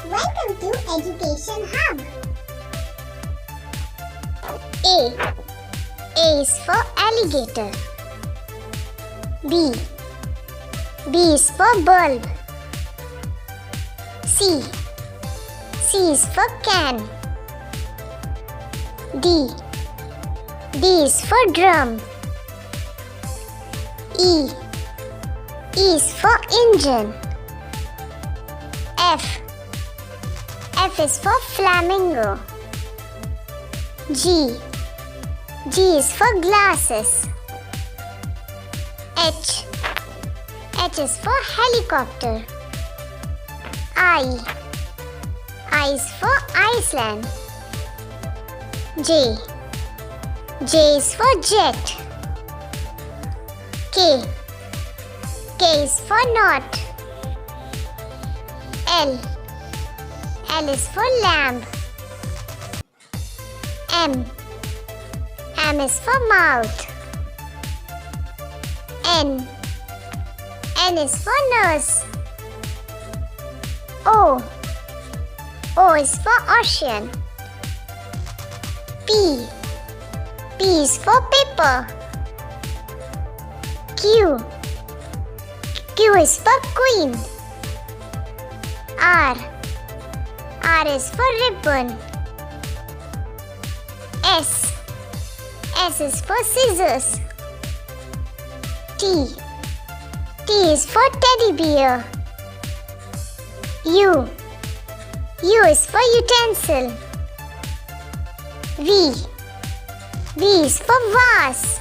Welcome to Education Hub. A. A is for alligator. B. B is for bulb. C. C is for can. D. D is for drum. E. E is for engine. F. F is for flamingo. G. G is for glasses. H. H is for helicopter. I. I is for Iceland. J. J is for jet. K. K is for knot. L. L is for lamb. M. M is for mouth. N. N is for nurse. O. O is for ocean. P. P is for paper. Q. Q is for queen. R. R is for ribbon. S. S is for scissors. T. T is for teddy bear. U. U is for utensil. V. V is for vase.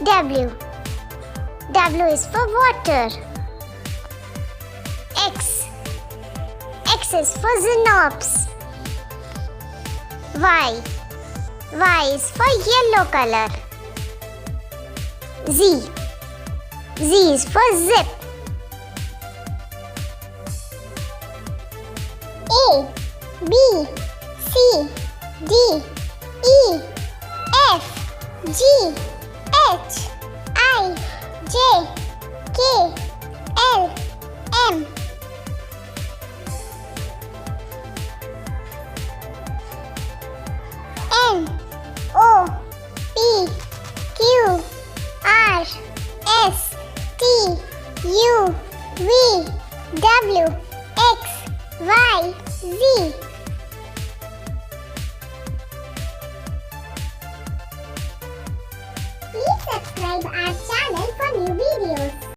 W. W is for water. X. X is for xenops. Y. Y is for yellow color. Z. Z is for zip. A, B, C, D, E, F, G, H, I, J, K, L, M. N, O, P, Q, R, S, T, U, V, W, X, Y, Z. Please subscribe our channel for new videos.